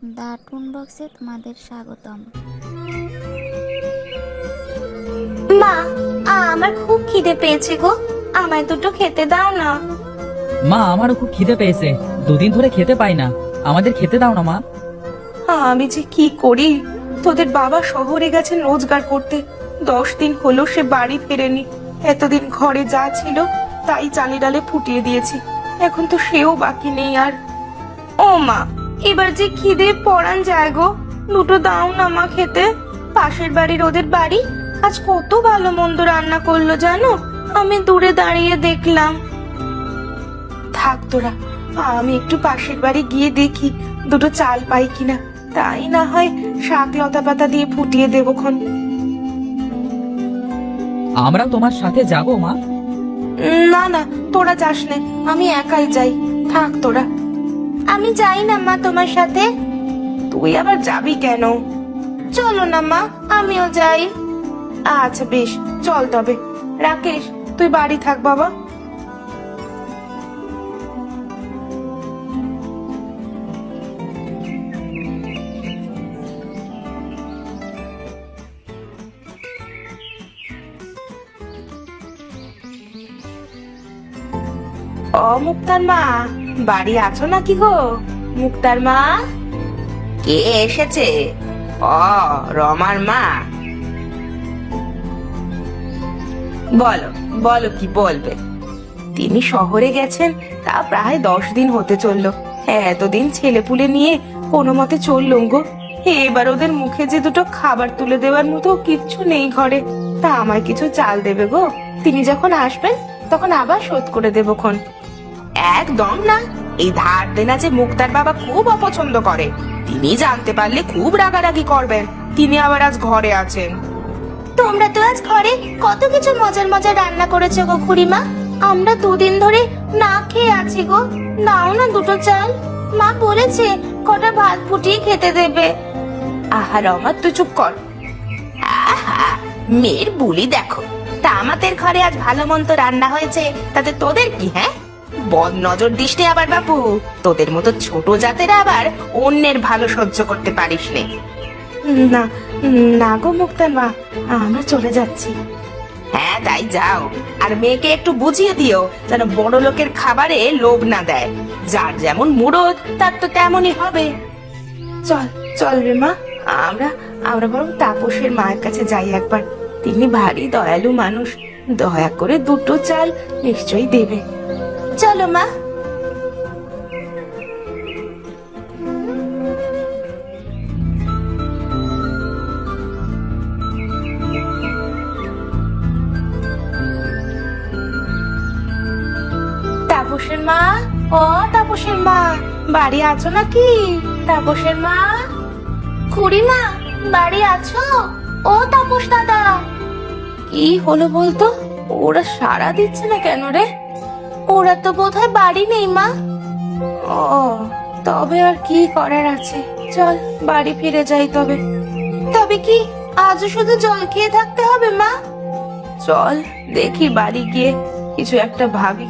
The টুন বক্সে তোমাদের স্বাগতম। মা, আমার খুব খিদে পেয়েছে গো, আমায় দুটো খেতে দাও না। মা, আমারও খুব খিদে পেয়েছে, দুদিন ধরে খেতে পাই না, আমাদের খেতে দাও না মা। আমি যে কি করি, তোদের বাবা শহরে গেছেন রোজগার করতে, 10 দিন হলো সে বাড়ি ফেরেনি। এতদিন ঘরে যা ছিল তাই চালে ডালে ফুটিয়ে দিয়েছি, এখন তো সেও বাকি নেই আর। ও মা, এবার যে খিদে পড়ান যায় গো, দুটো দাও না মা খেতে। পাশের বাড়ির ওদের বাড়ি আজ কত ভালো মন্দ রান্না করলো জানো, আমি দূরে দাঁড়িয়ে দেখলাম। থাক তোরা, আমি একটু পাশের বাড়ি গিয়ে দেখি দুটো চাল পাই কিনা, তাই না হয় শাক লতা পাতা দিয়ে ফুটিয়ে দেবক্ষণ। আমরাও তোমার সাথে যাব মা। না না, তোরা যাস নে, আমি একাই যাই, থাক তোরা। আমি যাই না মা তোমার সাথে। তুই আবার যাবি কেন? চলো না মা, আমিও যাই। আচ্ছা বেশ, চল তবে। রাকেশ, তুই বাড়ি থাক বাবা। ও মুক্তার মা, বাড়ি আছো নাকি গো? মুক্তার মা, কে এসেছে? ও, রমার মা। বলো বলো, কি বলবে? তিনি শহরে গেছেন তা প্রায় 10 দিন হতে চললো। এতদিন ছেলেপুলে নিয়ে কোনো মতে চললুম গো, এবার ওদের মুখে যে দুটো খাবার তুলে দেওয়ার মতো কিচ্ছু নেই ঘরে। তা আমায় কিছু চাল দেবে গো, তিনি যখন আসবেন তখন আবার শোধ করে দেবক্ষণ। একদম না, এই ধার দেনা যে মুক্তার বাবা খুব অপছন্দ করে, তিনি জানতে পারলে খুব রাগারাগি করবেন। তিনি আবার আজ ঘরে আছেন। তোমরা তো আজ ঘরে কত কিছু মজার মজার রান্না করেছো গো খুড়িমা, আমরা 2 দিন ধরে না খেয়ে আছি গো। নাও না দুটো চাল, মা বলেছে কটা ভাত ফুটিয়ে খেতে দেবে। আহা রমা, তুই চুপ কর। আহা, মেয়ের বুলি দেখো। তা আমাদের ঘরে আজ ভালো মন্দ রান্না হয়েছে, তাতে তোদের কি? হ্যাঁ, বদ নজর দিস নে আবার বাপু, তোদের মতো ছোট জাতেরা আবার অন্যের ভালো সহ্য করতে পারিস নে। না না গো মুক্তার মা, আমরা চলে যাচ্ছি। হ্যাঁ তাই যাও, আর মেয়েকে একটু বুঝিয়ে দিও যেন বড় লোকের খাবারে লোভ না দেয়। যার যেমন মুরদ তার তো তেমনই হবে। চল চল রে মা, আমরা আমরা বরং তাপসের মায়ের কাছে যাই একবার। তিনি ভারী দয়ালু মানুষ, দয়া করে দুটো চাল নিশ্চয়ই দেবে। চলো মা। তাপসের মা, ও তাপসের মা, বাড়ি আছো নাকি? তাপসের মা, খুড়িমা বাড়ি আছো? ও তাপস দাদা। কি হলো বলতো, ওরা সাড়া দিচ্ছে না কেন রে? ওরা তো বোধহয় বাড়ি নেই মা। ও, তবে আর কি করার আছে, চল বাড়ি ফিরে যাই তবে। তবে কি আজও শুধু জল খেয়ে থাকতে হবে মা? চল দেখি বাড়ি গিয়ে কিছু একটা ভাবি।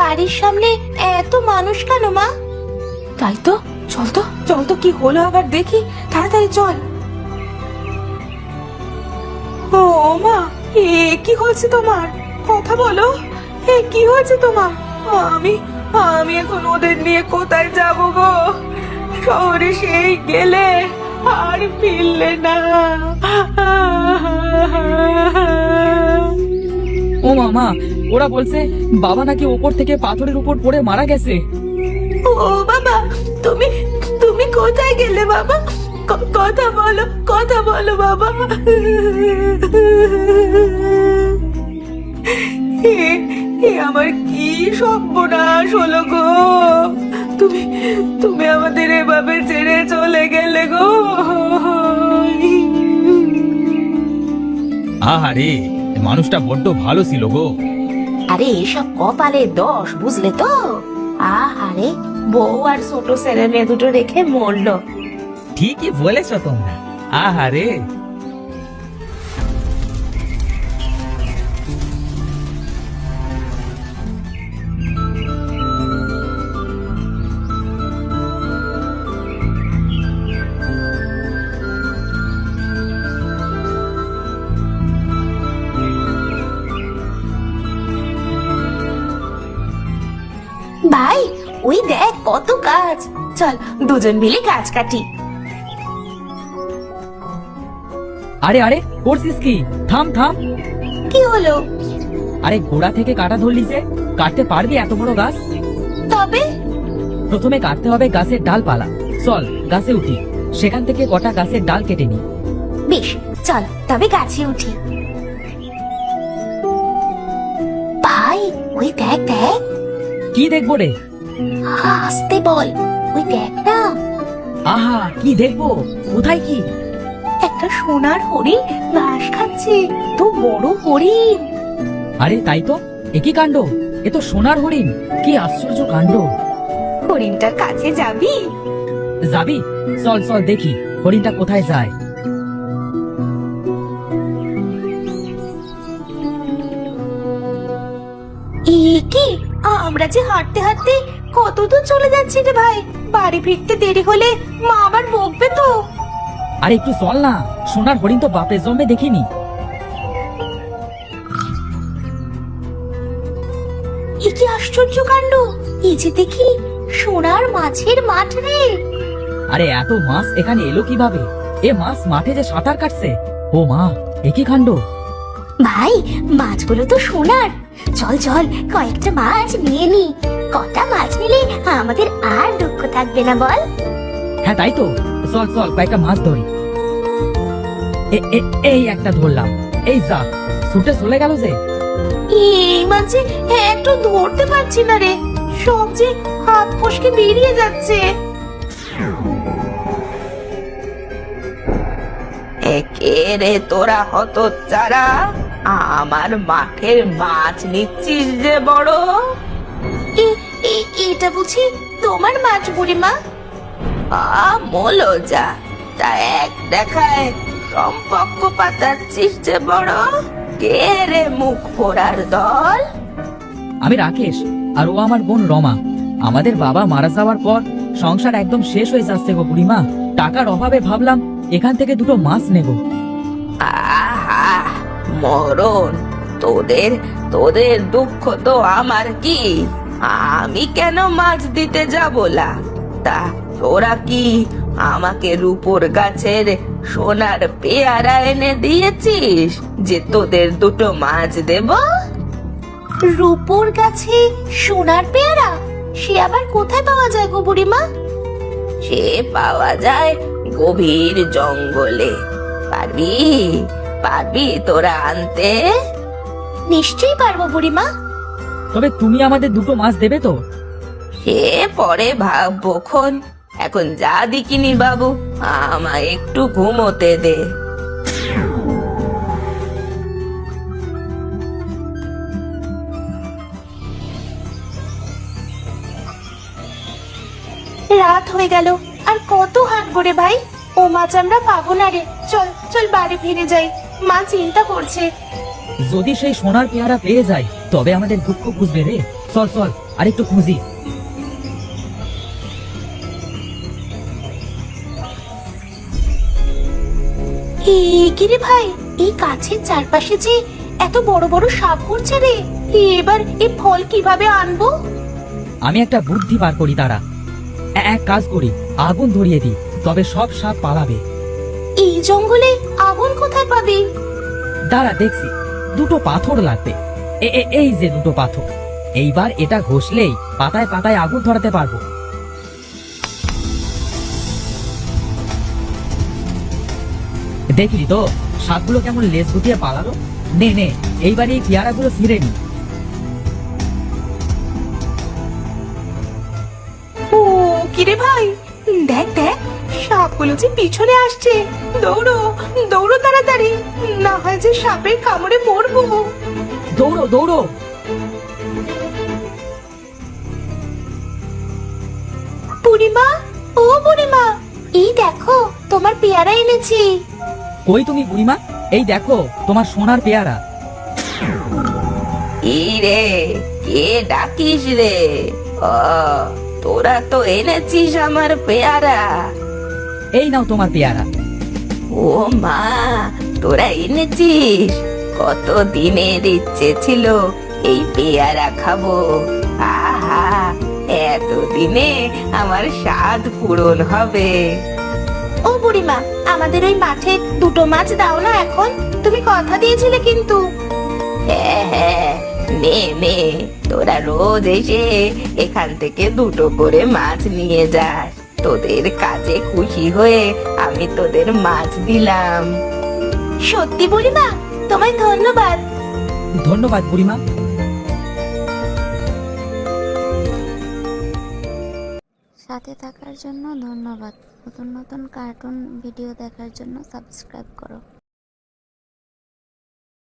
বাড়ির সামনে এত মানুষ কেন মা? তাই তো, চল তো চল তো, কি হলো আবার দেখি, তাড়াতাড়ি চল। ও মা, কি হয়েছে তোমার? কথা বলো, কি হয়েছে তোমার? আমি আমি এখন ওদের নিয়ে কোথায় যাব গো? শহরে সেই গেলে আর ফিরলে না। ও মামা, ওরা বলছে বাবা নাকি ওপর থেকে পাথরের উপর পড়ে মারা গেছে। ও বাবা, তুমি তুমি কোথায় গেলে বাবা? কথা বলো, কথা বলো বাবা। আমার কি সর্বনাশ হলো গো, তুমি তুমি আমাদের এভাবে ছেড়ে চলে গেলে গো। আহারে, মানুষটা বড্ড ভালো ছিল গো। আরে এসব কপালের দোষ, বুঝলে তো? আহারে, বউ আর ছোট ছেলে মেয়ে দুটো রেখে মরলো। ঠিকই বলেছ তোমরা, আহারে। চল দুজন মিলে গাছ কাটি। আরে আরে করছিস কি? থাম থাম। কি হলো? আরে গোড়া থেকে কাটা ধরলি যে, কাটতে পারবি এত বড় গাছ? তবে প্রথমে কাটতে হবে গাছের ডালপালা। চল গাছে উঠি, সেখান থেকে কটা গাছের ডাল কেটে নি। বেশ, চল তবে গাছে উঠি। ভাই, ওই দেখ দেখ। কি দেখবো রে? আসতে বল, ওই দেখ না, আহা, কি দেখবো? কোথায় কি? একটা সোনার হরিণ ঘাস খাচ্ছে। তো বড় হরিণ। আরে তাই তো, একই কাণ্ড। এ তো সোনার হরিণ। কি আশ্চর্য কাণ্ড। হরিণটার কাছে যাবি? যাবি? চল চল দেখি হরিণটা কোথায় যায়। কি আমরা যে হাঁটতে হাঁটতে কত দূর চলে যাচ্ছি রে ভাই। বাড়ি ফিরতে দেরি হলে মা আবার বকবে তো। আরে একটু চল না, সোনার হরিণ তো বাপের জন্মে দেখিনি। এ কি আশ্চর্য কাণ্ড! এই যে দেখি সোনার মাছের মাঠ রে। আরে এত মাছ এখানে এলো কিভাবে? এ মাছ মাঠে যে সাঁতার কাটছে। ও মা, একই কাণ্ড। ভাই, মাছগুলো তো সোনার। চল চল কয়েকটা মাছ নিয়ে নি। কটা মাছ নিলে আমাদের আর দুঃখ থাকবে না বল? হ্যাঁ তাই তো, চল চল কয়েকটা মাছ ধরি। এই একটা ধরলাম। এই যা, ছুটে চলে গেল যে। এই মাছে একটু ধরতে পারছি না রে, সব যে হাত ফসকে বেরিয়ে যাচ্ছে। কে রে তোরা হতচ্ছাড়া? আমার মাঠের মাছ নিচ্ছিস যে বড়? এটা বুঝি তোমার মাছ বুড়িমা? মলজা, তা এক দেখায় সম্পর্ক পাতাচ্ছিস যে বড়? কে রে মুখ পোড়ার দল? আমি রাকেশ, আর ও আমার বোন রমা। আমাদের বাবা মারা যাওয়ার পর সংসার একদম শেষ হয়ে যাচ্ছে গো বুড়িমা। টাকার অভাবে ভাবলাম এখান থেকে দুটো মাছ নেব। আহা, মরণ! তোদের তোদের দুঃখ তো আমার কি? আমি কেন মাছ দিতে যাব লা? তা তোরা কি আমাকে রূপোর গাছের সোনার পেয়ারা এনে দিয়েছিস যে তোদের দুটো মাছ দেব? রূপোর গাছে সোনার পেয়ারা? সে আবার কোথায় পাওয়া যায় গো বুড়িমা? সে পাওয়া যায় গভীর জঙ্গলে। পারবি পারবি তোরা আনতে? নিশ্চয়ই পারবো বুড়িমা। তবে তুমি আমাদের দুটো মাছ দেবে তো? সে পরে ভাববো খন। এখন যা দিকিনি বাবু, আমায় একটু ঘুমোতে দে। রাত হয়ে গেল, আর কত হাঁটবো রে ভাই? ও মাছ আমরা পাবো না রে। চল চল বাড়ি ফিরে যাই, মা চিন্তা করছে। যদি সেই সোনার পেয়ারা পেয়ে যায় তবে আমাদের দুঃখ বুঝবে রে। চল চল আর একটু খুঁজি। কি রে ভাই, এই গাছের চারপাশে যে এত বড় বড় সাপ ঘুরছে রে। এবার এই ফল কিভাবে আনবো? আমি একটা বুদ্ধি বার করি, দাঁড়া। এক কাজ করি, আগুন ধরিয়ে দিই, তবে সব সাপ পালাবে। এই জঙ্গলে আগুন কোথায় পাবি? দাঁড়া দেখছি, দুটো পাথর লাগবে। এই যে দুটো পাথর। এইবার এটা ঘষলেই পাতায় পাতায় আগুন ধরাতে পারবো। দেখলি তো সাপগুলো কেমন লেজ গুটিয়ে পালালো। নে নে, এইবার এই পেয়ারাগুলো ফিরে নি। ও কিরে ভাই, দেখ দেখ, সাপগুলো যে পিছনে আসছে। দৌড়ো দৌড়ো তাড়াতাড়ি, না হয় যে সাপের কামড়ে মরবো। দৌড়ো দৌড়ো। বুড়িমা, ও বুড়িমা, এই দেখো তোমার পেয়ারা এনেছি। কই তুমি বুড়িমা? এই দেখো তোমার সোনার পেয়ারা। কি রে, কে ডাকিস রে? ও, তোরা তো এনেছিস আমার পেয়ারা। এই নাও তোমার পেয়ারা। ও মা, তোরা এনেছিস? কত দিনের ইচ্ছে ছিল এই পেয়ারা খাবো। আহা, এতদিনে আমার স্বাদ পূরণ হবে। ও বুড়িমা, আমাদের ওই মাঠে দুটো মাছ দাও না এখন, তুমি কথা দিয়েছিলে কিন্তু। হ্যাঁ হ্যাঁ, নে নে, তোরা রোজ এসে এখান থেকে দুটো করে মাছ নিয়ে যাস। তোদের কাজে খুশি হয়ে আমি তোদের মাছ দিলাম। সত্যি বুড়িমা, তোমায় ধন্যবাদ। ধন্যবাদ বুড়িমা। সাথে থাকার জন্য ধন্যবাদ। নতুন নতুন কার্টুন ভিডিও দেখার জন্য সাবস্ক্রাইব করো।